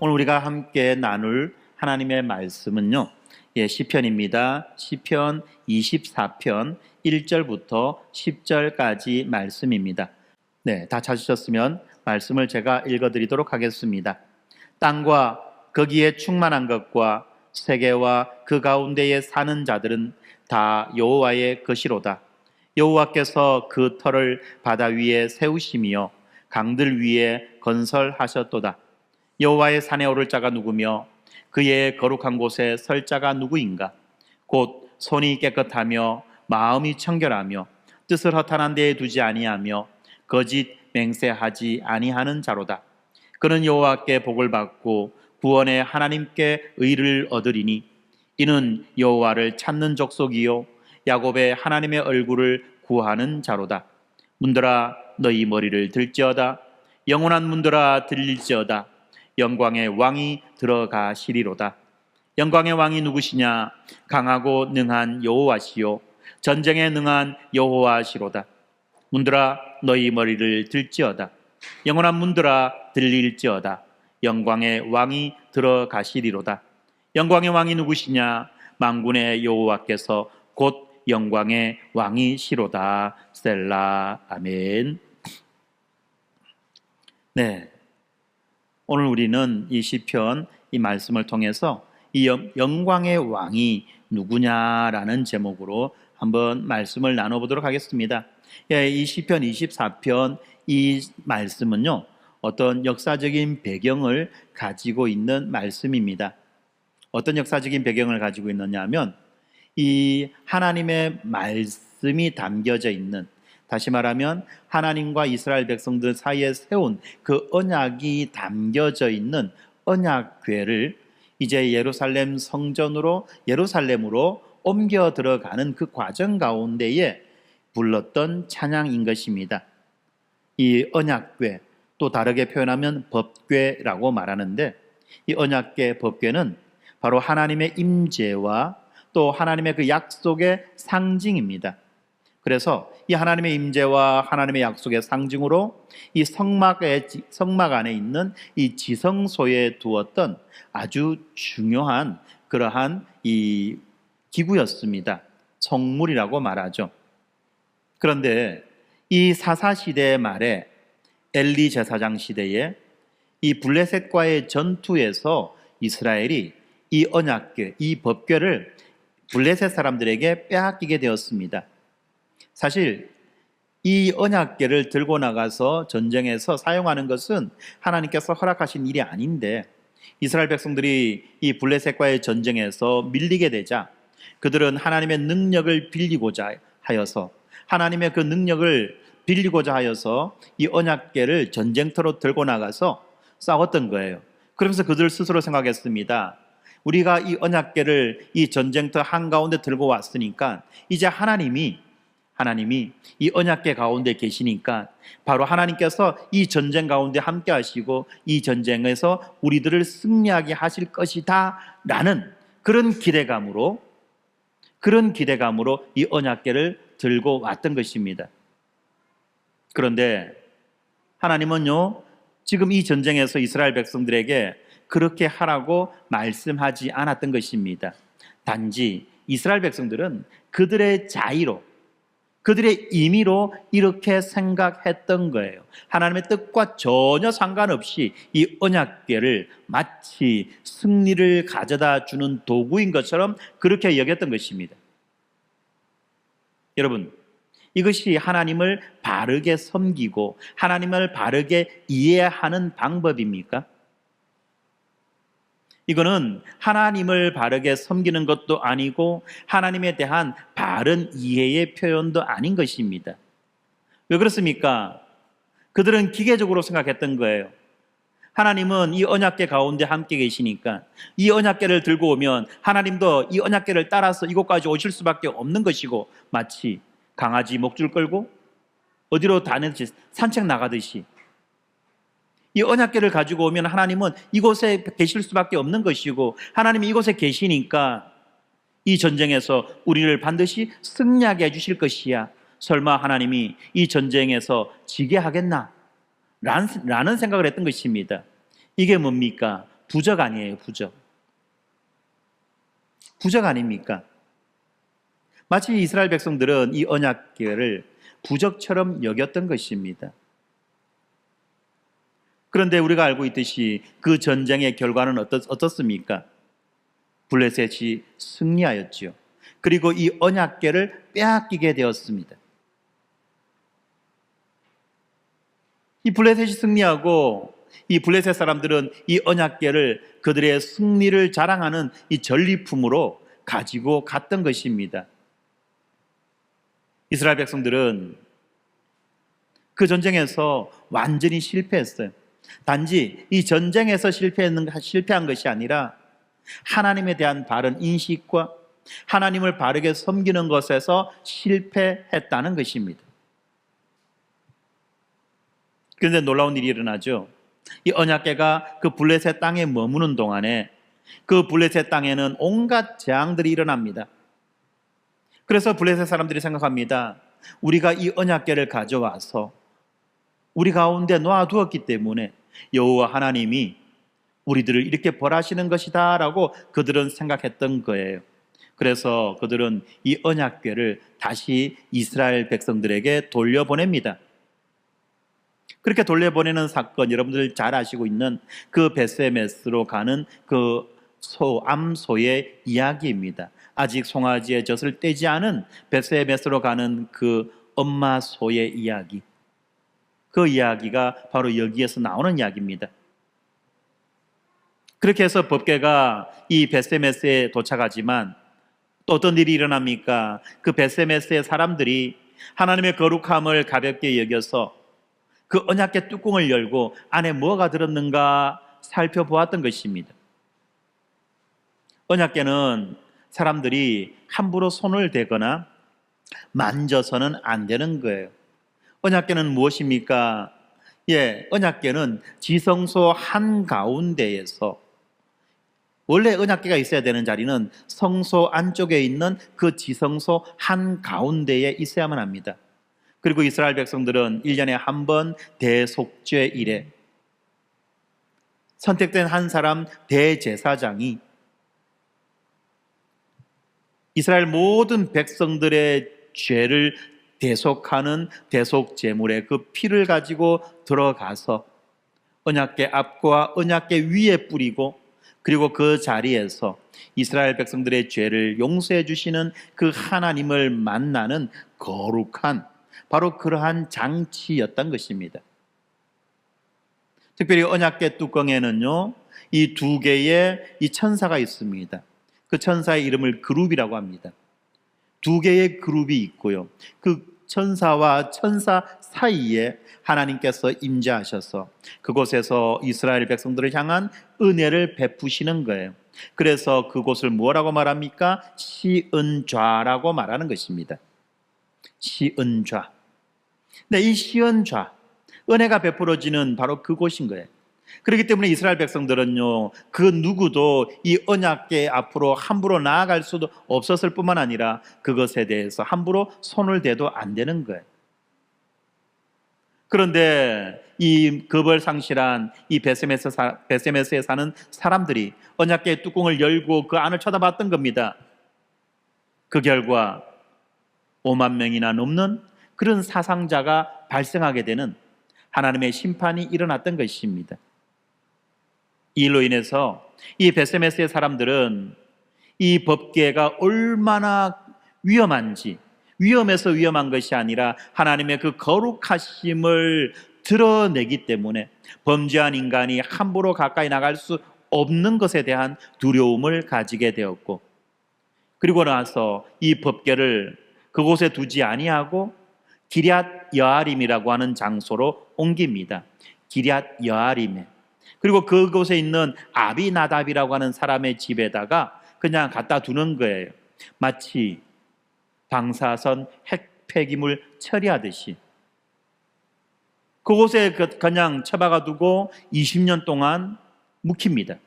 오늘 우리가 함께 나눌 하나님의 말씀은요, 시편입니다. 시편 24편 1절부터 10절까지 말씀입니다. 네, 다 찾으셨으면 말씀을 제가 읽어드리도록 하겠습니다. 땅과 거기에 충만한 것과 세계와 그 가운데에 사는 자들은 다 여호와의 것이로다. 여호와께서 그 터를 바다 위에 세우시며 강들 위에 건설하셨도다. 여호와의 산에 오를 자가 누구며 그의 거룩한 곳에 설 자가 누구인가? 곧 손이 깨끗하며 마음이 청결하며 뜻을 허탄한 데에 두지 아니하며 거짓 맹세하지 아니하는 자로다. 그는 여호와께 복을 받고 구원의 하나님께 의를 얻으리니 이는 여호와를 찾는 족속이요 야곱의 하나님의 얼굴을 구하는 자로다. 문들아 너희 머리를 들지어다. 영원한 문들아 들릴지어다. 영광의 왕이 들어가시리로다. 영광의 왕이 누구시냐? 강하고 능한 여호와시요 전쟁에 능한 여호와시로다. 문들아 너희 머리를 들지어다. 영원한 문들아 들릴지어다. 영광의 왕이 들어가시리로다. 영광의 왕이 누구시냐? 만군의 여호와께서 곧 영광의 왕이시로다. 셀라. 아멘. 네, 오늘 우리는 이 시편 이 말씀을 통해서 이 영광의 왕이 누구냐라는 제목으로 한번 말씀을 나눠보도록 하겠습니다. 이 시편 24편 이 말씀은요, 어떤 역사적인 배경을 가지고 있는 말씀입니다. 어떤 역사적인 배경을 가지고 있느냐 하면 이 하나님의 말씀이 담겨져 있는, 다시 말하면 하나님과 이스라엘 백성들 사이에 세운 그 언약이 담겨져 있는 언약궤를 이제 예루살렘 성전으로 예루살렘으로 옮겨 들어가는 그 과정 가운데에 불렀던 찬양인 것입니다. 이 언약궤, 또 다르게 표현하면 법궤라고 말하는데, 이 언약궤, 법궤는 바로 하나님의 임재와 또 하나님의 그 약속의 상징입니다. 그래서 이 하나님의 임재와 하나님의 약속의 상징으로 이 성막 안에 있는 이 지성소에 두었던 아주 중요한 그러한 이 기구였습니다. 성물이라고 말하죠. 그런데 이 사사시대 말에 엘리 제사장 시대에 이 블레셋과의 전투에서 이스라엘이 이 언약궤, 이 법궤를 블레셋 사람들에게 빼앗기게 되었습니다. 사실 이 언약궤를 들고 나가서 전쟁에서 사용하는 것은 하나님께서 허락하신 일이 아닌데, 이스라엘 백성들이 이 블레셋과의 전쟁에서 밀리게 되자 그들은 하나님의 능력을 빌리고자 하여서 하나님의 그 능력을 빌리고자 하여서 이 언약궤를 전쟁터로 들고 나가서 싸웠던 거예요. 그러면서 그들 스스로 생각했습니다. 우리가 이 언약궤를 이 전쟁터 한가운데 들고 왔으니까 이제 하나님이 이 언약궤 가운데 계시니까 바로 하나님께서 이 전쟁 가운데 함께 하시고 이 전쟁에서 우리들을 승리하게 하실 것이다 라는 그런 기대감으로 이 언약궤를 들고 왔던 것입니다. 그런데 하나님은요, 지금 이 전쟁에서 이스라엘 백성들에게 그렇게 하라고 말씀하지 않았던 것입니다. 단지 이스라엘 백성들은 그들의 자의로, 그들의 임의로 이렇게 생각했던 거예요. 하나님의 뜻과 전혀 상관없이 이 언약궤를 마치 승리를 가져다 주는 도구인 것처럼 그렇게 여겼던 것입니다. 여러분, 이것이 하나님을 바르게 섬기고 하나님을 바르게 이해하는 방법입니까? 이거는 하나님을 바르게 섬기는 것도 아니고 하나님에 대한 바른 이해의 표현도 아닌 것입니다. 왜 그렇습니까? 그들은 기계적으로 생각했던 거예요. 하나님은 이 언약궤 가운데 함께 계시니까 이 언약궤를 들고 오면 하나님도 이 언약궤를 따라서 이곳까지 오실 수밖에 없는 것이고, 마치 강아지 목줄 끌고 어디로 다니듯이 산책 나가듯이 이 언약궤를 가지고 오면 하나님은 이곳에 계실 수밖에 없는 것이고, 하나님이 이곳에 계시니까 이 전쟁에서 우리를 반드시 승리하게 해주실 것이야. 설마 하나님이 이 전쟁에서 지게 하겠나? 라는 생각을 했던 것입니다. 이게 뭡니까? 부적 아니에요, 부적. 부적 아닙니까? 마치 이스라엘 백성들은 이 언약궤를 부적처럼 여겼던 것입니다. 그런데 우리가 알고 있듯이 그 전쟁의 결과는 어떻습니까? 블레셋이 승리하였지요. 그리고 이 언약궤를 빼앗기게 되었습니다. 이 블레셋이 승리하고 이 블레셋 사람들은 이 언약궤를 그들의 승리를 자랑하는 이 전리품으로 가지고 갔던 것입니다. 이스라엘 백성들은 그 전쟁에서 완전히 실패했어요. 단지 이 전쟁에서 실패한 것이 아니라 하나님에 대한 바른 인식과 하나님을 바르게 섬기는 것에서 실패했다는 것입니다. 그런데 놀라운 일이 일어나죠. 이 언약궤가 그 블레셋 땅에 머무는 동안에 그 블레셋 땅에는 온갖 재앙들이 일어납니다. 그래서 블레셋 사람들이 생각합니다. 우리가 이 언약궤를 가져와서 우리 가운데 놓아두었기 때문에 여호와 하나님이 우리들을 이렇게 벌하시는 것이다 라고 그들은 생각했던 거예요. 그래서 그들은 이 언약궤를 다시 이스라엘 백성들에게 돌려보냅니다. 그렇게 돌려보내는 사건, 여러분들 잘 아시고 있는 그 베세메스로 가는 그 암소의 이야기입니다. 아직 송아지의 젖을 떼지 않은 베세메스로 가는 그 엄마 소의 이야기, 그 이야기가 바로 여기에서 나오는 이야기입니다. 그렇게 해서 법궤가 이 베세메스에 도착하지만 또 어떤 일이 일어납니까? 그 베세메스의 사람들이 하나님의 거룩함을 가볍게 여겨서 그 언약궤 뚜껑을 열고 안에 뭐가 들었는가 살펴보았던 것입니다. 언약궤는 사람들이 함부로 손을 대거나 만져서는 안 되는 거예요. 언약궤는 무엇입니까? 언약궤는 지성소 한가운데에서, 원래 언약궤가 있어야 되는 자리는 성소 안쪽에 있는 그 지성소 한가운데에 있어야만 합니다. 그리고 이스라엘 백성들은 1년에 한 번 대속죄일에 선택된 한 사람 대제사장이 이스라엘 모든 백성들의 죄를 대속하는 대속제물에 그 피를 가지고 들어가서 언약궤 앞과 언약궤 위에 뿌리고, 그리고 그 자리에서 이스라엘 백성들의 죄를 용서해 주시는 그 하나님을 만나는 거룩한 바로 그러한 장치였던 것입니다. 특별히 언약궤 뚜껑에는요, 이 두 개의 이 천사가 있습니다. 그 천사의 이름을 그룹이라고 합니다. 두 개의 그룹이 있고요. 그 천사와 천사 사이에 하나님께서 임재하셔서 그곳에서 이스라엘 백성들을 향한 은혜를 베푸시는 거예요. 그래서 그곳을 뭐라고 말합니까? 시은좌라고 말하는 것입니다. 시은좌. 네, 이 시은좌, 은혜가 베풀어지는 바로 그곳인 거예요. 그렇기 때문에 이스라엘 백성들은요, 그 누구도 이 언약궤 앞으로 함부로 나아갈 수도 없었을 뿐만 아니라 그것에 대해서 함부로 손을 대도 안 되는 거예요. 그런데 이 거벌상실한 이 베세메스에 사는 사람들이 언약궤 뚜껑을 열고 그 안을 쳐다봤던 겁니다. 그 결과 5만 명이나 넘는 그런 사상자가 발생하게 되는 하나님의 심판이 일어났던 것입니다. 이 일로 인해서 이 베세메스의 사람들은 이 법궤가 얼마나 위험한지, 위험해서 위험한 것이 아니라 하나님의 그 거룩하심을 드러내기 때문에 범죄한 인간이 함부로 가까이 나갈 수 없는 것에 대한 두려움을 가지게 되었고, 그리고 나서 이 법궤를 그곳에 두지 아니하고 기럇 여아림이라고 하는 장소로 옮깁니다. 기럇 여아림에. 그리고 그곳에 있는 아비나답이라고 하는 사람의 집에다가 그냥 갖다 두는 거예요. 마치 방사선 핵 폐기물 처리하듯이. 그곳에 그냥 처박아 두고 20년 동안 묵힙니다.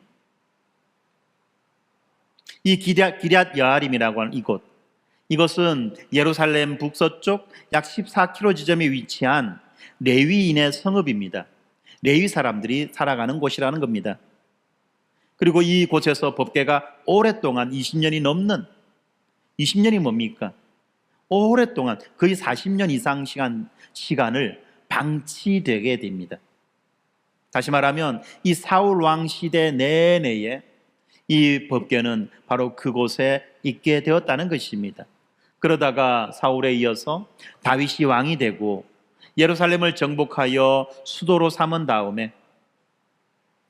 이 기럇 여아림이라고 하는 이것은 예루살렘 북서쪽 약 14km 지점에 위치한 레위인의 성읍입니다. 레위 사람들이 살아가는 곳이라는 겁니다. 그리고 이곳에서 법궤가 오랫동안 20년이 넘는, 20년이 뭡니까? 오랫동안 거의 40년 이상 시간을 방치되게 됩니다. 다시 말하면 이 사울 왕 시대 내내에 이 법궤는 바로 그곳에 있게 되었다는 것입니다. 그러다가 사울에 이어서 다윗이 왕이 되고 예루살렘을 정복하여 수도로 삼은 다음에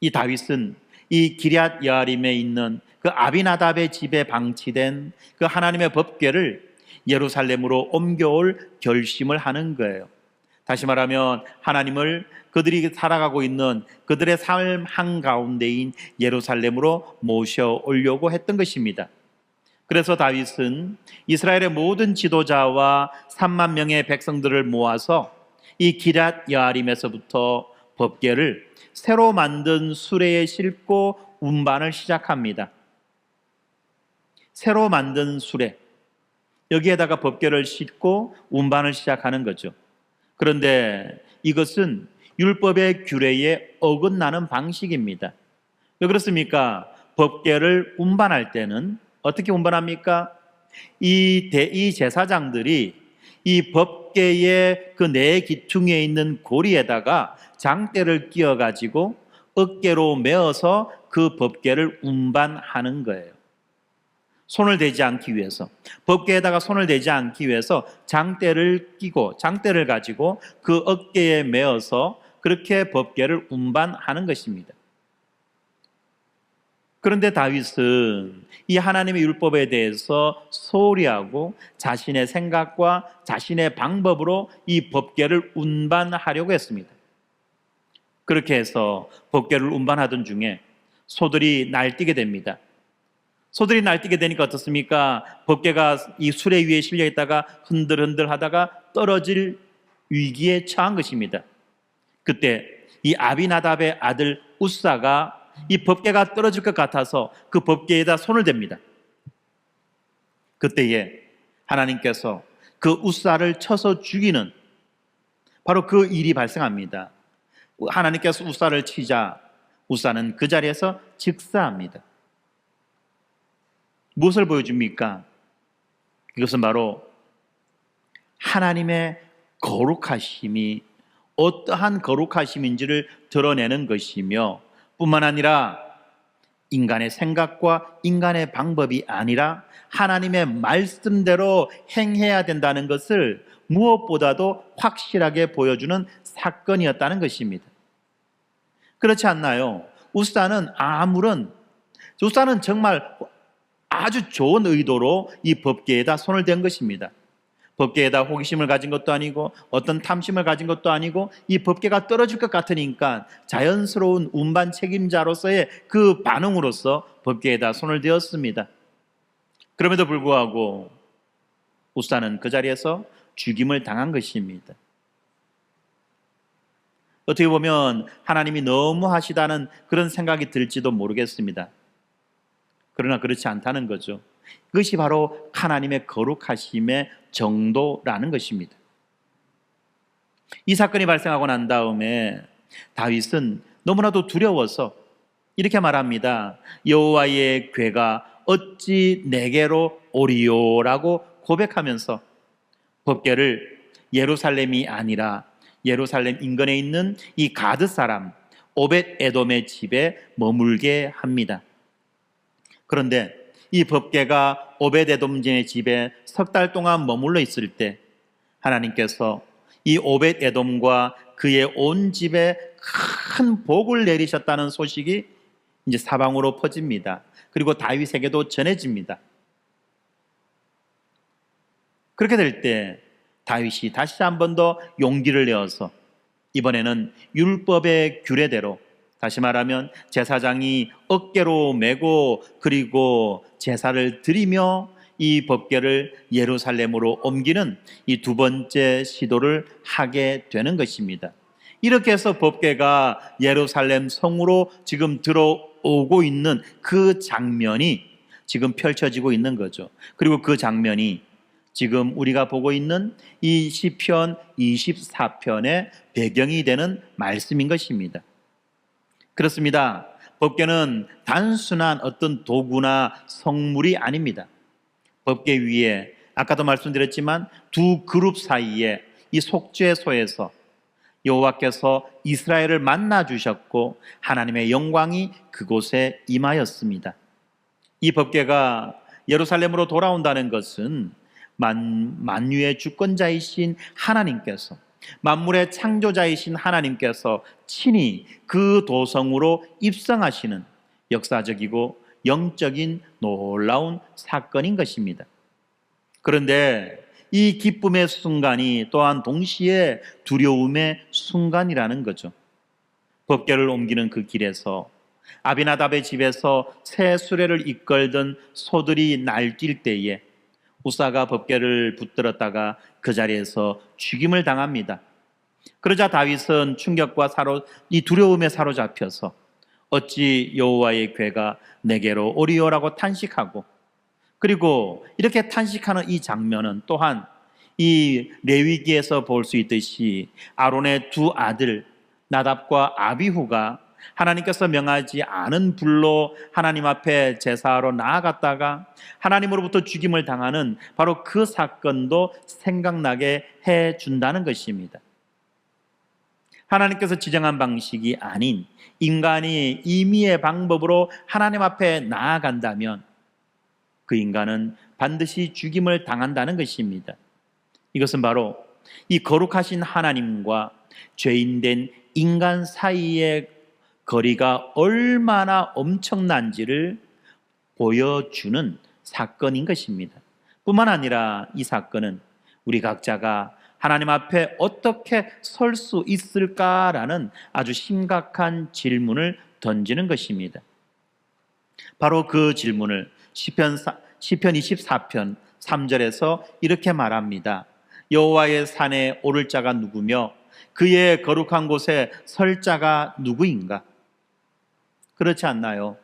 이 다윗은 이 기럇 여아림에 있는 그 아비나답의 집에 방치된 그 하나님의 법궤를 예루살렘으로 옮겨올 결심을 하는 거예요. 다시 말하면 하나님을 그들이 살아가고 있는 그들의 삶 한가운데인 예루살렘으로 모셔 오려고 했던 것입니다. 그래서 다윗은 이스라엘의 모든 지도자와 3만 명의 백성들을 모아서 이 기럇 여아림에서부터 법궤를 새로 만든 수레에 싣고 운반을 시작합니다. 새로 만든 수레, 여기에다가 법궤를 싣고 운반을 시작하는 거죠. 그런데 이것은 율법의 규례에 어긋나는 방식입니다. 왜 그렇습니까? 법궤를 운반할 때는 어떻게 운반합니까? 이 제사장들이 이 법궤의 그 네 기퉁에 있는 고리에다가 장대를 끼워가지고 어깨로 메어서 그 법궤를 운반하는 거예요. 손을 대지 않기 위해서, 법궤에다가 손을 대지 않기 위해서 장대를 끼고 장대를 가지고 그 어깨에 메어서 그렇게 법궤를 운반하는 것입니다. 그런데 다윗은 이 하나님의 율법에 대해서 소홀히 하고 자신의 생각과 자신의 방법으로 이 법궤를 운반하려고 했습니다. 그렇게 해서 법궤를 운반하던 중에 소들이 날뛰게 됩니다. 소들이 날뛰게 되니까 어떻습니까? 법궤가 이 수레 위에 실려 있다가 흔들흔들 하다가 떨어질 위기에 처한 것입니다. 그때 이 아비나답의 아들 우사가 이 법궤가 떨어질 것 같아서 그 법궤에다 손을 댑니다. 그때에 하나님께서 그 우사를 쳐서 죽이는 바로 그 일이 발생합니다. 하나님께서 우사를 치자 우사는 그 자리에서 즉사합니다. 무엇을 보여줍니까? 이것은 바로 하나님의 거룩하심이 어떠한 거룩하심인지를 드러내는 것이며 뿐만 아니라 인간의 생각과 인간의 방법이 아니라 하나님의 말씀대로 행해야 된다는 것을 무엇보다도 확실하게 보여주는 사건이었다는 것입니다. 그렇지 않나요? 우사는 정말 아주 좋은 의도로 이 법궤에다 손을 댄 것입니다. 법궤에다 호기심을 가진 것도 아니고 어떤 탐심을 가진 것도 아니고 이 법궤가 떨어질 것 같으니까 자연스러운 운반 책임자로서의 그 반응으로서 법궤에다 손을 대었습니다. 그럼에도 불구하고 우사는 그 자리에서 죽임을 당한 것입니다. 어떻게 보면 하나님이 너무하시다는 그런 생각이 들지도 모르겠습니다. 그러나 그렇지 않다는 거죠. 그것이 바로 하나님의 거룩하심의 정도라는 것입니다. 이 사건이 발생하고 난 다음에 다윗은 너무나도 두려워서 이렇게 말합니다. 여호와의 궤가 어찌 내게로 오리요라고 고백하면서 법궤를 예루살렘이 아니라 예루살렘 인근에 있는 이 가드 사람 오벳 에돔의 집에 머물게 합니다. 그런데 이 법궤가 오벳 에돔의 집에 석 달 동안 머물러 있을 때 하나님께서 이 오벳 에돔과 그의 온 집에 큰 복을 내리셨다는 소식이 이제 사방으로 퍼집니다. 그리고 다윗에게도 전해집니다. 그렇게 될 때 다윗이 다시 한 번 더 용기를 내어서 이번에는 율법의 규례대로, 다시 말하면 제사장이 어깨로 메고 그리고 제사를 드리며 이 법궤를 예루살렘으로 옮기는 이 두 번째 시도를 하게 되는 것입니다. 이렇게 해서 법궤가 예루살렘 성으로 지금 들어오고 있는 그 장면이 지금 펼쳐지고 있는 거죠. 그리고 그 장면이 지금 우리가 보고 있는 이 시편 24편의 배경이 되는 말씀인 것입니다. 그렇습니다. 법궤는 단순한 어떤 도구나 성물이 아닙니다. 법궤 위에 아까도 말씀드렸지만 두 그룹 사이에 이 속죄소에서 여호와께서 이스라엘을 만나 주셨고 하나님의 영광이 그곳에 임하였습니다. 이 법궤가 예루살렘으로 돌아온다는 것은 만유의 주권자이신 하나님께서, 만물의 창조자이신 하나님께서 친히 그 도성으로 입성하시는 역사적이고 영적인 놀라운 사건인 것입니다. 그런데 이 기쁨의 순간이 또한 동시에 두려움의 순간이라는 거죠. 법궤를 옮기는 그 길에서 아비나답의 집에서 새 수레를 이끌던 소들이 날뛸 때에 우사가 법궤를 붙들었다가 그 자리에서 죽임을 당합니다. 그러자 다윗은 충격과 이 두려움에 사로잡혀서 어찌 여호와의 궤가 내게로 오리오라고 탄식하고, 그리고 이렇게 탄식하는 이 장면은 또한 이 레위기에서 볼 수 있듯이 아론의 두 아들 나답과 아비후가 하나님께서 명하지 않은 불로 하나님 앞에 제사하러 나아갔다가 하나님으로부터 죽임을 당하는 바로 그 사건도 생각나게 해준다는 것입니다. 하나님께서 지정한 방식이 아닌 인간이 임의의 방법으로 하나님 앞에 나아간다면 그 인간은 반드시 죽임을 당한다는 것입니다. 이것은 바로 이 거룩하신 하나님과 죄인된 인간 사이의 거리가 얼마나 엄청난지를 보여주는 사건인 것입니다. 뿐만 아니라 이 사건은 우리 각자가 하나님 앞에 어떻게 설 수 있을까라는 아주 심각한 질문을 던지는 것입니다. 바로 그 질문을 시편 24편 3절에서 이렇게 말합니다. 여호와의 산에 오를 자가 누구며 그의 거룩한 곳에 설 자가 누구인가? 그렇지 않나요?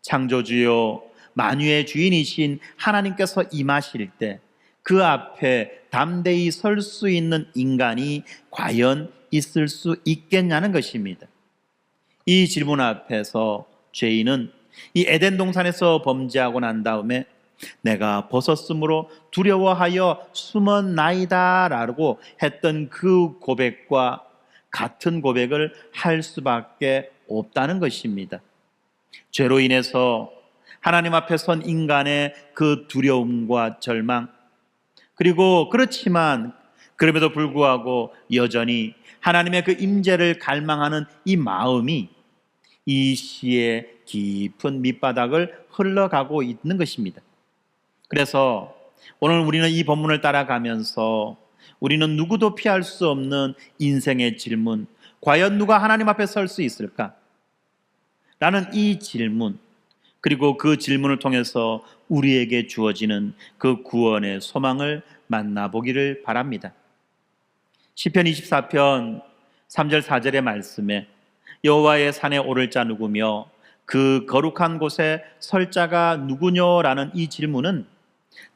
창조주요 만유의 주인이신 하나님께서 임하실 때 그 앞에 담대히 설 수 있는 인간이 과연 있을 수 있겠냐는 것입니다. 이 질문 앞에서 죄인은 이 에덴 동산에서 범죄하고 난 다음에 내가 벗었으므로 두려워하여 숨었나이다 라고 했던 그 고백과 같은 고백을 할 수밖에 없다는 것입니다. 죄로 인해서 하나님 앞에 선 인간의 그 두려움과 절망, 그리고 그렇지만 그럼에도 불구하고 여전히 하나님의 그 임재를 갈망하는 이 마음이 이 시의 깊은 밑바닥을 흘러가고 있는 것입니다. 그래서 오늘 우리는 이 본문을 따라가면서 우리는 누구도 피할 수 없는 인생의 질문, 과연 누가 하나님 앞에 설 수 있을까? 라는 이 질문, 그리고 그 질문을 통해서 우리에게 주어지는 그 구원의 소망을 만나보기를 바랍니다. 시편 24편 3절 4절의 말씀에 여호와의 산에 오를 자 누구며 그 거룩한 곳에 설 자가 누구뇨라는 이 질문은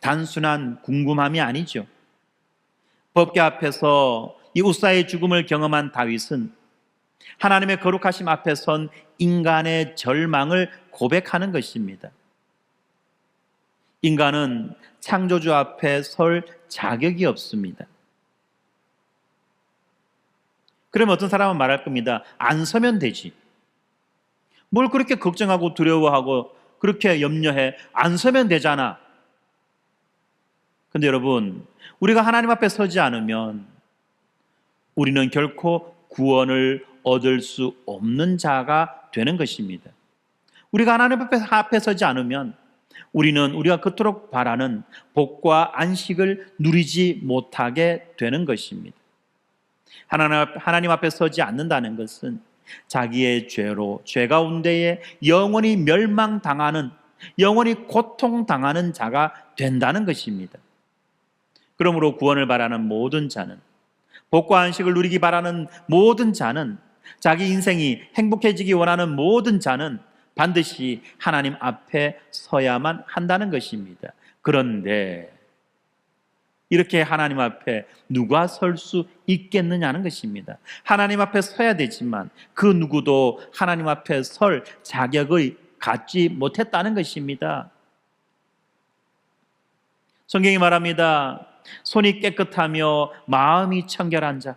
단순한 궁금함이 아니죠. 법궤 앞에서 이 우사의 죽음을 경험한 다윗은 하나님의 거룩하심 앞에 선 인간의 절망을 고백하는 것입니다. 인간은 창조주 앞에 설 자격이 없습니다. 그러면 어떤 사람은 말할 겁니다. 안 서면 되지. 뭘 그렇게 걱정하고 두려워하고 그렇게 염려해. 안 서면 되잖아. 근데 여러분, 우리가 하나님 앞에 서지 않으면 우리는 결코 구원을 얻을 수 없는 자가 되는 것입니다. 우리가 하나님 앞에 서지 않으면 우리는 우리가 그토록 바라는 복과 안식을 누리지 못하게 되는 것입니다. 하나님 앞에 서지 않는다는 것은 자기의 죄로 죄 가운데에 영원히 멸망당하는, 영원히 고통당하는 자가 된다는 것입니다. 그러므로 구원을 바라는 모든 자는, 복과 안식을 누리기 바라는 모든 자는, 자기 인생이 행복해지기 원하는 모든 자는 반드시 하나님 앞에 서야만 한다는 것입니다. 그런데 이렇게 하나님 앞에 누가 설 수 있겠느냐는 것입니다. 하나님 앞에 서야 되지만 그 누구도 하나님 앞에 설 자격을 갖지 못했다는 것입니다. 성경이 말합니다. 손이 깨끗하며 마음이 청결한 자,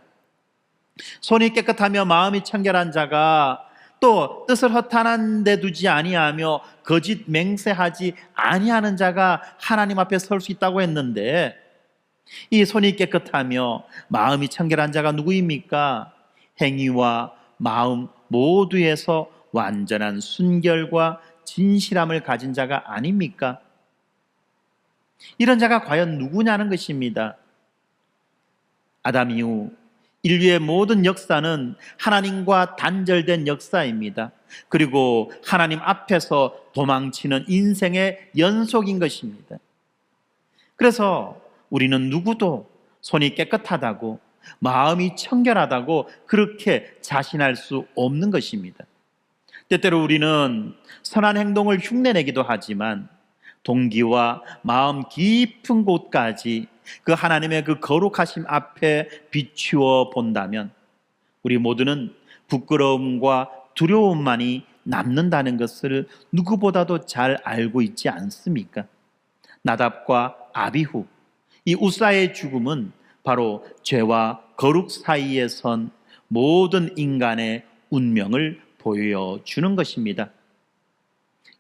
손이 깨끗하며 마음이 청결한 자가 또 뜻을 허탄한 데 두지 아니하며 거짓 맹세하지 아니하는 자가 하나님 앞에 설 수 있다고 했는데, 이 손이 깨끗하며 마음이 청결한 자가 누구입니까? 행위와 마음 모두에서 완전한 순결과 진실함을 가진 자가 아닙니까? 이런 자가 과연 누구냐는 것입니다. 아담 이후 인류의 모든 역사는 하나님과 단절된 역사입니다. 그리고 하나님 앞에서 도망치는 인생의 연속인 것입니다. 그래서 우리는 누구도 손이 깨끗하다고, 마음이 청결하다고 그렇게 자신할 수 없는 것입니다. 때때로 우리는 선한 행동을 흉내내기도 하지만 동기와 마음 깊은 곳까지 그 하나님의 그 거룩하심 앞에 비추어 본다면 우리 모두는 부끄러움과 두려움만이 남는다는 것을 누구보다도 잘 알고 있지 않습니까? 나답과 아비후, 이 우사의 죽음은 바로 죄와 거룩 사이에 선 모든 인간의 운명을 보여주는 것입니다.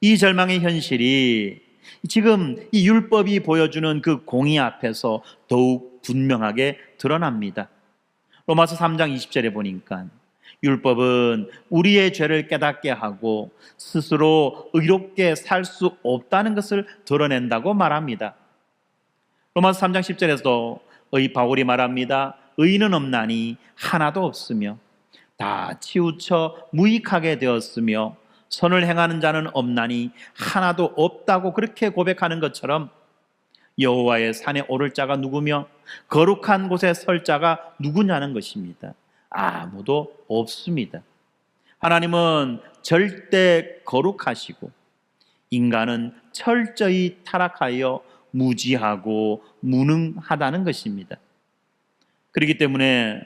이 절망의 현실이 지금 이 율법이 보여주는 그 공의 앞에서 더욱 분명하게 드러납니다. 로마서 3장 20절에 보니까 율법은 우리의 죄를 깨닫게 하고 스스로 의롭게 살 수 없다는 것을 드러낸다고 말합니다. 로마서 3장 10절에서도 바울이 말합니다. 의인은 없나니 하나도 없으며 다 치우쳐 무익하게 되었으며 선을 행하는 자는 없나니 하나도 없다고 그렇게 고백하는 것처럼 여호와의 산에 오를 자가 누구며 거룩한 곳에 설 자가 누구냐는 것입니다. 아무도 없습니다. 하나님은 절대 거룩하시고 인간은 철저히 타락하여 무지하고 무능하다는 것입니다. 그렇기 때문에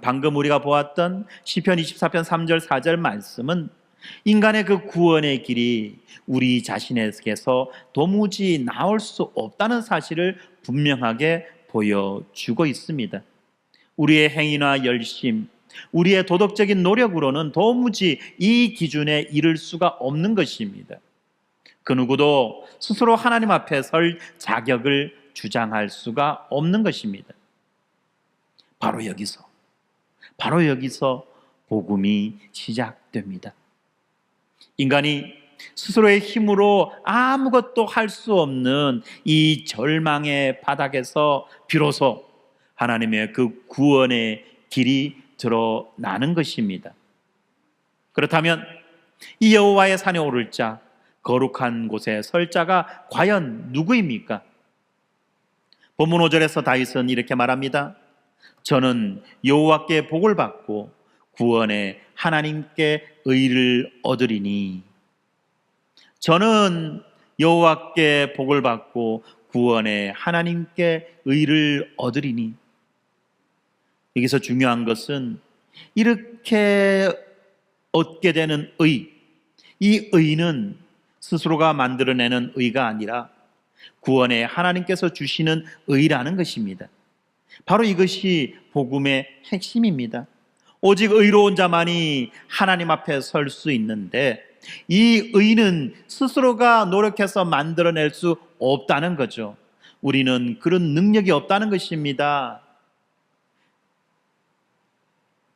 방금 우리가 보았던 시편 24편 3절 4절 말씀은 인간의 그 구원의 길이 우리 자신에게서 도무지 나올 수 없다는 사실을 분명하게 보여주고 있습니다. 우리의 행위나 열심, 우리의 도덕적인 노력으로는 도무지 이 기준에 이를 수가 없는 것입니다. 그 누구도 스스로 하나님 앞에 설 자격을 주장할 수가 없는 것입니다. 바로 여기서 복음이 시작됩니다. 인간이 스스로의 힘으로 아무것도 할 수 없는 이 절망의 바닥에서 비로소 하나님의 그 구원의 길이 드러나는 것입니다. 그렇다면 이 여호와의 산에 오를 자, 거룩한 곳에 설 자가 과연 누구입니까? 본문 5절에서 다윗은 이렇게 말합니다. 저는 여호와께 복을 받고 구원의 하나님께 의를 얻으리니. 저는 여호와께 복을 받고 구원의 하나님께 의를 얻으리니. 여기서 중요한 것은 이렇게 얻게 되는 의, 이 의는 스스로가 만들어내는 의가 아니라 구원의 하나님께서 주시는 의라는 것입니다. 바로 이것이 복음의 핵심입니다. 오직 의로운 자만이 하나님 앞에 설 수 있는데 이 의는 스스로가 노력해서 만들어낼 수 없다는 거죠. 우리는 그런 능력이 없다는 것입니다.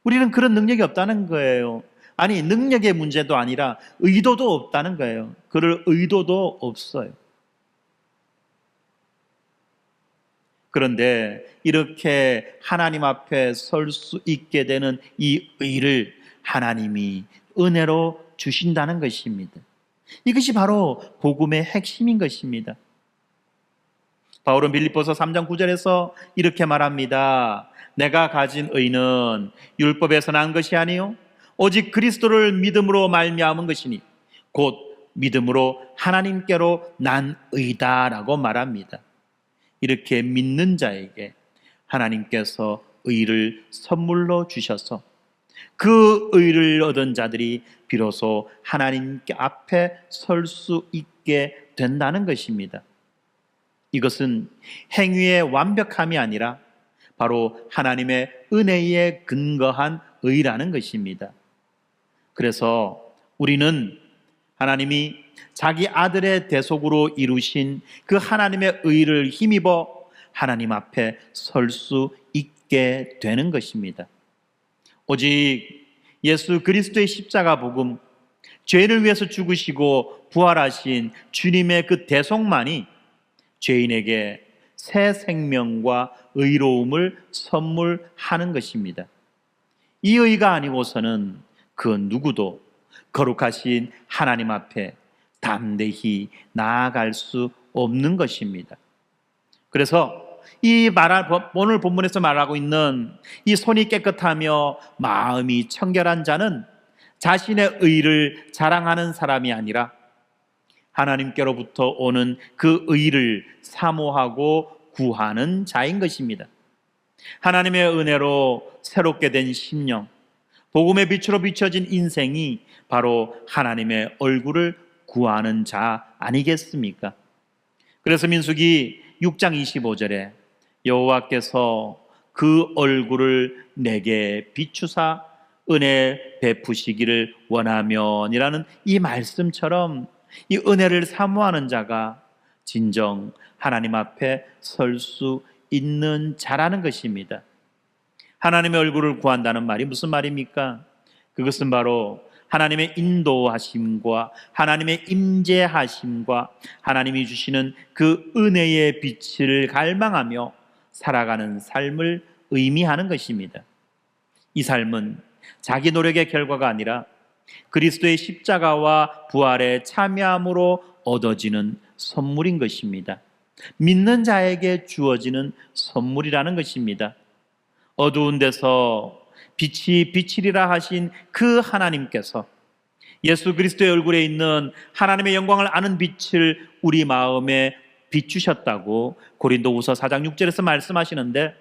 우리는 그런 능력이 없다는 거예요. 아니, 능력의 문제도 아니라 의도도 없다는 거예요. 그럴 의도도 없어요. 그런데 이렇게 하나님 앞에 설 수 있게 되는 이 의를 하나님이 은혜로 주신다는 것입니다. 이것이 바로 복음의 핵심인 것입니다. 바울은 빌립보서 3장 9절에서 이렇게 말합니다. 내가 가진 의는 율법에서 난 것이 아니요 오직 그리스도를 믿음으로 말미암은 것이니 곧 믿음으로 하나님께로 난 의다라고 말합니다. 이렇게 믿는 자에게 하나님께서 의를 선물로 주셔서 그 의를 얻은 자들이 비로소 하나님께 앞에 설 수 있게 된다는 것입니다. 이것은 행위의 완벽함이 아니라 바로 하나님의 은혜에 근거한 의라는 것입니다. 그래서 우리는 하나님이 자기 아들의 대속으로 이루신 그 하나님의 의를 힘입어 하나님 앞에 설 수 있게 되는 것입니다. 오직 예수 그리스도의 십자가 복음, 죄를 위해서 죽으시고 부활하신 주님의 그 대속만이 죄인에게 새 생명과 의로움을 선물하는 것입니다. 이 의가 아니고서는 그 누구도 거룩하신 하나님 앞에 담대히 나아갈 수 없는 것입니다. 그래서 오늘 본문에서 말하고 있는 이 손이 깨끗하며 마음이 청결한 자는 자신의 의를 자랑하는 사람이 아니라 하나님께로부터 오는 그 의를 사모하고 구하는 자인 것입니다. 하나님의 은혜로 새롭게 된 심령, 복음의 빛으로 비춰진 인생이 바로 하나님의 얼굴을 구하는 자 아니겠습니까? 그래서 민수기 6장 25절에 여호와께서 그 얼굴을 내게 비추사 은혜 베푸시기를 원하면이라는 이 말씀처럼 이 은혜를 사모하는 자가 진정 하나님 앞에 설 수 있는 자라는 것입니다. 하나님의 얼굴을 구한다는 말이 무슨 말입니까? 그것은 바로 하나님의 인도하심과 하나님의 임재하심과 하나님이 주시는 그 은혜의 빛을 갈망하며 살아가는 삶을 의미하는 것입니다. 이 삶은 자기 노력의 결과가 아니라 그리스도의 십자가와 부활에 참여함으로 얻어지는 선물인 것입니다. 믿는 자에게 주어지는 선물이라는 것입니다. 어두운 데서 빛이 비치리라 하신 그 하나님께서 예수 그리스도의 얼굴에 있는 하나님의 영광을 아는 빛을 우리 마음에 비추셨다고 고린도후서 4장 6절에서 말씀하시는데,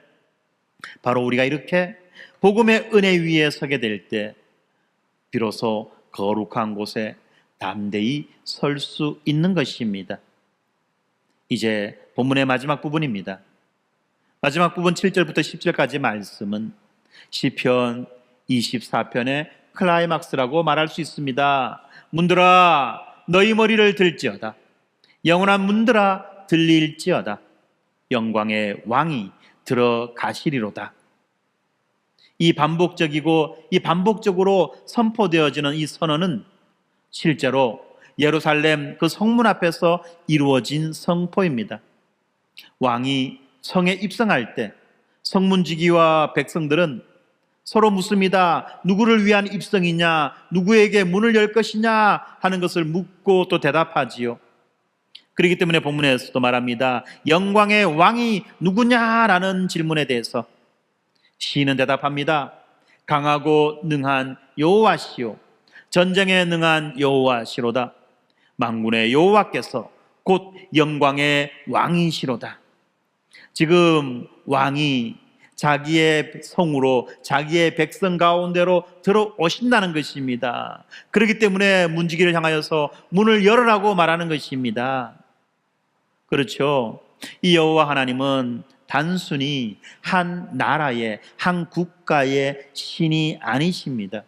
바로 우리가 이렇게 복음의 은혜 위에 서게 될 때 비로소 거룩한 곳에 담대히 설 수 있는 것입니다. 이제 본문의 마지막 부분입니다. 마지막 부분 7절부터 10절까지 말씀은 시편 24편의 클라이막스라고 말할 수 있습니다. 문들아 너희 머리를 들지어다. 영원한 문들아 들릴지어다. 영광의 왕이 들어가시리로다. 이 반복적으로 선포되어지는 이 선언은 실제로 예루살렘 그 성문 앞에서 이루어진 성포입니다. 왕이 성에 입성할 때 성문지기와 백성들은 서로 묻습니다. 누구를 위한 입성이냐, 누구에게 문을 열 것이냐 하는 것을 묻고 또 대답하지요. 그렇기 때문에 본문에서도 말합니다. 영광의 왕이 누구냐라는 질문에 대해서 시인은 대답합니다. 강하고 능한 여호와시요 전쟁에 능한 여호와시로다. 만군의 여호와께서 곧 영광의 왕이시로다. 지금 왕이 자기의 성으로 자기의 백성 가운데로 들어오신다는 것입니다. 그렇기 때문에 문지기를 향하여서 문을 열으라고 말하는 것입니다. 그렇죠. 이 여호와 하나님은 단순히 한 나라의 한 국가의 신이 아니십니다.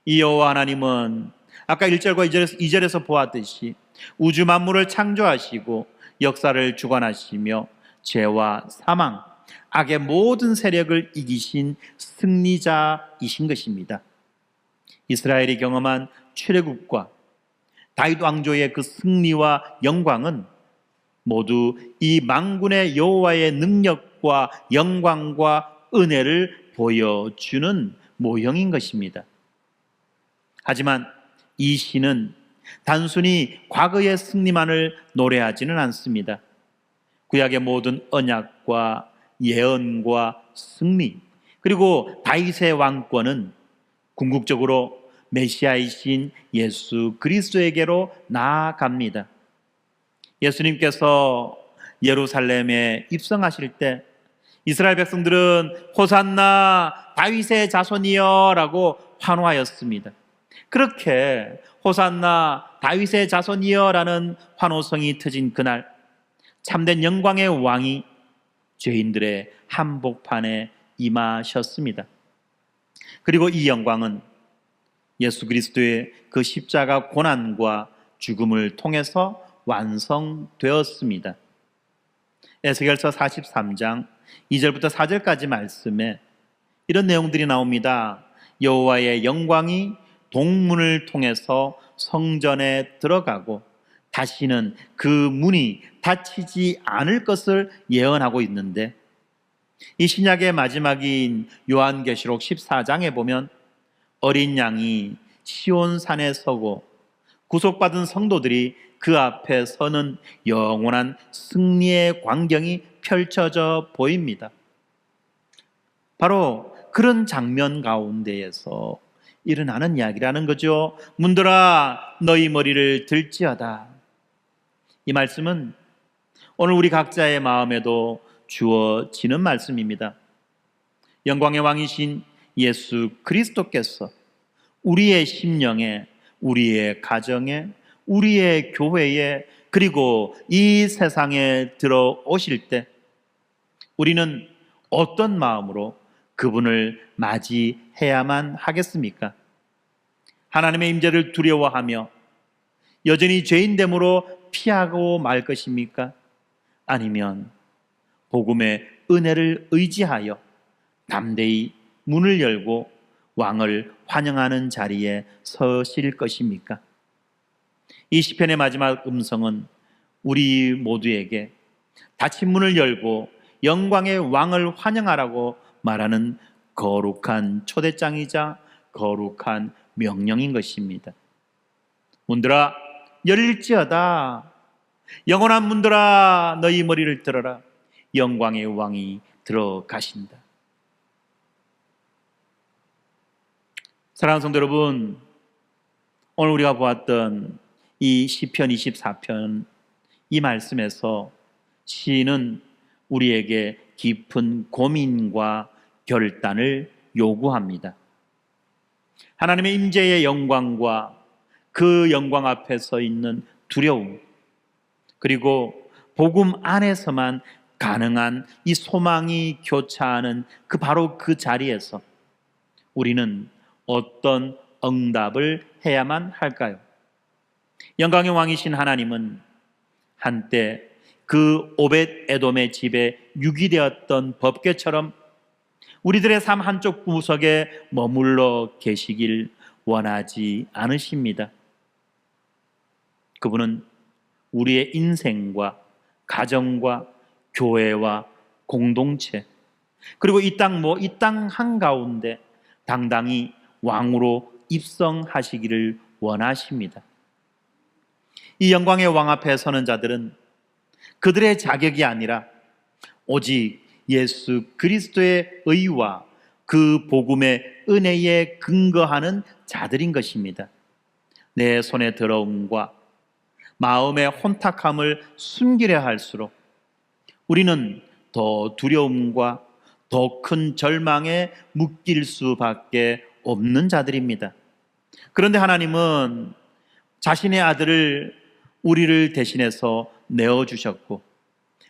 이 여호와 하나님은 아까 1절과 2절에서 보았듯이 우주 만물을 창조하시고 역사를 주관하시며 죄와 사망, 악의 모든 세력을 이기신 승리자이신 것입니다. 이스라엘이 경험한 출애굽과 다윗 왕조의 그 승리와 영광은 모두 이 만군의 여호와의 능력과 영광과 은혜를 보여주는 모형인 것입니다. 하지만 이 시는 단순히 과거의 승리만을 노래하지는 않습니다. 구약의 모든 언약과 예언과 승리, 그리고 다윗의 왕권은 궁극적으로 메시아이신 예수 그리스도에게로 나아갑니다. 예수님께서 예루살렘에 입성하실 때 이스라엘 백성들은 호산나 다윗의 자손이여 라고 환호하였습니다. 그렇게 호산나 다윗의 자손이여 라는 환호성이 터진 그날, 참된 영광의 왕이 죄인들의 한복판에 임하셨습니다. 그리고 이 영광은 예수 그리스도의 그 십자가 고난과 죽음을 통해서 완성되었습니다. 에스겔서 43장 2절부터 4절까지 말씀에 이런 내용들이 나옵니다. 여호와의 영광이 동문을 통해서 성전에 들어가고 다시는 그 문이 닫히지 않을 것을 예언하고 있는데, 이 신약의 마지막인 요한계시록 14장에 보면 어린 양이 시온산에 서고 구속받은 성도들이 그 앞에 서는 영원한 승리의 광경이 펼쳐져 보입니다. 바로 그런 장면 가운데에서 일어나는 이야기라는 거죠. 문들아 너희 머리를 들지어다. 이 말씀은 오늘 우리 각자의 마음에도 주어지는 말씀입니다. 영광의 왕이신 예수 그리스도께서 우리의 심령에, 우리의 가정에, 우리의 교회에, 그리고 이 세상에 들어오실 때 우리는 어떤 마음으로 그분을 맞이해야만 하겠습니까? 하나님의 임재를 두려워하며 여전히 죄인됨으로 피하고 말 것입니까? 아니면 복음의 은혜를 의지하여 담대히 문을 열고 왕을 환영하는 자리에 서실 것입니까? 이 시편의 마지막 음성은 우리 모두에게 닫힌 문을 열고 영광의 왕을 환영하라고 말하는 거룩한 초대장이자 거룩한 명령인 것입니다. 문들아 열릴지어다. 영원한 문들아 너희 머리를 들어라. 영광의 왕이 들어가신다. 사랑하는 성도 여러분, 오늘 우리가 보았던 이 시편 24편, 이 말씀에서 시인은 우리에게 깊은 고민과 결단을 요구합니다. 하나님의 임재의 영광과 그 영광 앞에 서 있는 두려움, 그리고 복음 안에서만 가능한 이 소망이 교차하는 바로 그 자리에서 우리는 어떤 응답을 해야만 할까요? 영광의 왕이신 하나님은 한때 그 오벳 에돔의 집에 유기되었던 법궤처럼 우리들의 삶 한쪽 구석에 머물러 계시길 원하지 않으십니다. 그분은 우리의 인생과 가정과 교회와 공동체, 그리고 이 땅 한가운데 당당히 왕으로 입성하시기를 원하십니다. 이 영광의 왕 앞에 서는 자들은 그들의 자격이 아니라 오직 예수 그리스도의 의와 그 복음의 은혜에 근거하는 자들인 것입니다. 내 손에 더러움과 마음의 혼탁함을 숨기려 할수록 우리는 더 두려움과 더 큰 절망에 묶일 수밖에 없는 자들입니다. 그런데 하나님은 자신의 아들을 우리를 대신해서 내어주셨고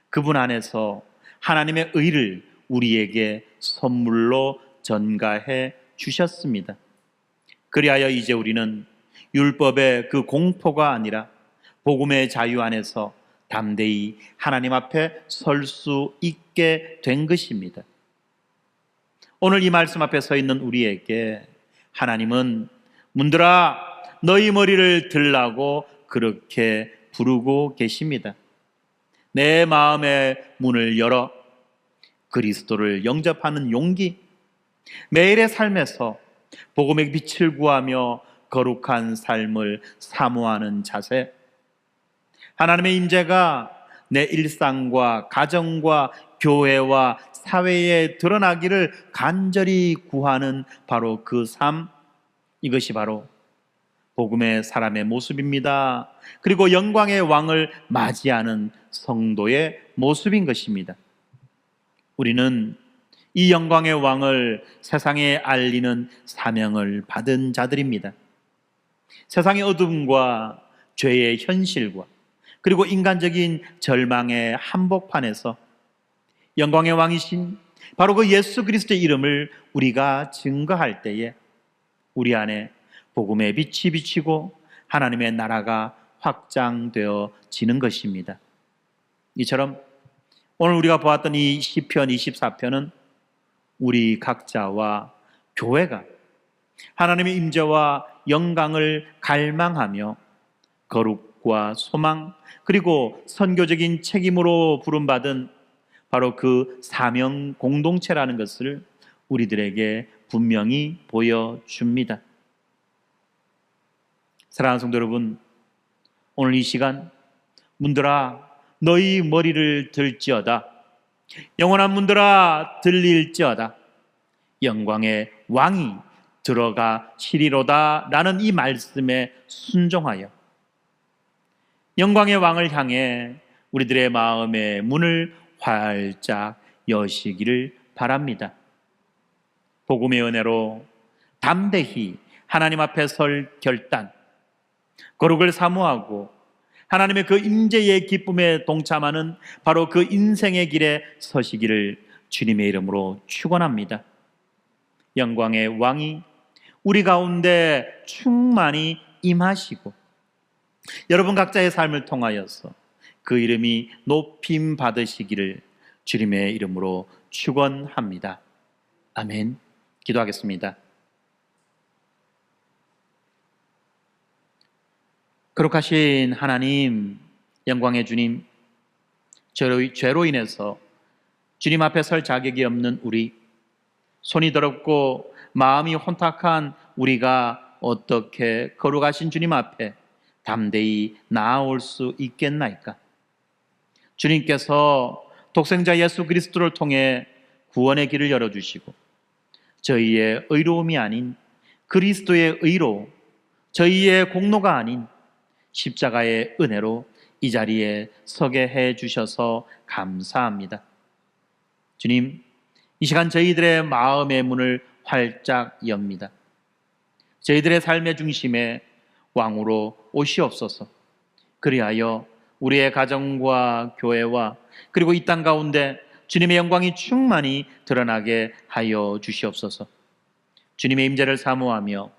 그분 안에서 하나님의 의를 우리에게 선물로 전가해 주셨습니다. 그리하여 이제 우리는 율법의 그 공포가 아니라 복음의 자유 안에서 담대히 하나님 앞에 설 수 있게 된 것입니다. 오늘 이 말씀 앞에 서 있는 우리에게 하나님은 문들아 너희 머리를 들라고 그렇게 부르고 계십니다. 내 마음의 문을 열어 그리스도를 영접하는 용기, 매일의 삶에서 복음의 빛을 구하며 거룩한 삶을 사모하는 자세, 하나님의 임재가 내 일상과 가정과 교회와 사회에 드러나기를 간절히 구하는 바로 그 삶, 이것이 바로 복음의 사람의 모습입니다. 그리고 영광의 왕을 맞이하는 성도의 모습인 것입니다. 우리는 이 영광의 왕을 세상에 알리는 사명을 받은 자들입니다. 세상의 어둠과 죄의 현실과 그리고 인간적인 절망의 한복판에서 영광의 왕이신 바로 그 예수 그리스도의 이름을 우리가 증거할 때에 우리 안에 복음의 빛이 비치고 하나님의 나라가 확장되어지는 것입니다. 이처럼 오늘 우리가 보았던 이 시편 24편은 우리 각자와 교회가 하나님의 임재와 영광을 갈망하며 거룩과 소망 그리고 선교적인 책임으로 부름받은 바로 그 사명 공동체라는 것을 우리들에게 분명히 보여줍니다. 사랑하는 성도 여러분, 오늘 이 시간 문들아 너희 머리를 들지어다, 영원한 문들아 들릴지어다, 영광의 왕이 들어가시리로다 라는 이 말씀에 순종하여 영광의 왕을 향해 우리들의 마음의 문을 활짝 여시기를 바랍니다. 복음의 은혜로 담대히 하나님 앞에 설 결단, 거룩을 사모하고 하나님의 그 임재의 기쁨에 동참하는 바로 그 인생의 길에 서시기를 주님의 이름으로 축원합니다. 영광의 왕이 우리 가운데 충만히 임하시고 여러분 각자의 삶을 통하여서 그 이름이 높임 받으시기를 주님의 이름으로 축원합니다. 아멘. 기도하겠습니다. 거룩하신 하나님, 영광의 주님, 죄로 인해서 주님 앞에 설 자격이 없는 우리, 손이 더럽고 마음이 혼탁한 우리가 어떻게 거룩하신 주님 앞에 담대히 나아올 수 있겠나이까? 주님께서 독생자 예수 그리스도를 통해 구원의 길을 열어주시고 저희의 의로움이 아닌 그리스도의 의로, 저희의 공로가 아닌 십자가의 은혜로 이 자리에 서게 해 주셔서 감사합니다. 주님, 이 시간 저희들의 마음의 문을 활짝 엽니다. 저희들의 삶의 중심에 왕으로 오시옵소서. 그리하여 우리의 가정과 교회와 그리고 이 땅 가운데 주님의 영광이 충만히 드러나게 하여 주시옵소서. 주님의 임재를 사모하며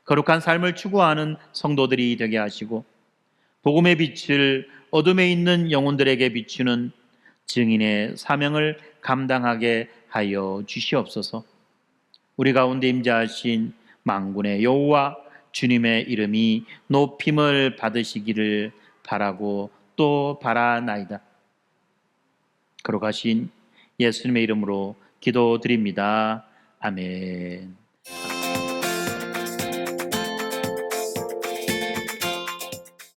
거룩한 삶을 추구하는 성도들이 되게 하시고 복음의 빛을 어둠에 있는 영혼들에게 비추는 증인의 사명을 감당하게 하여 주시옵소서. 우리 가운데 임재하신 만군의 여호와 주님의 이름이 높임을 받으시기를 바라고 또 바라나이다. 거룩하신 예수님의 이름으로 기도드립니다. 아멘.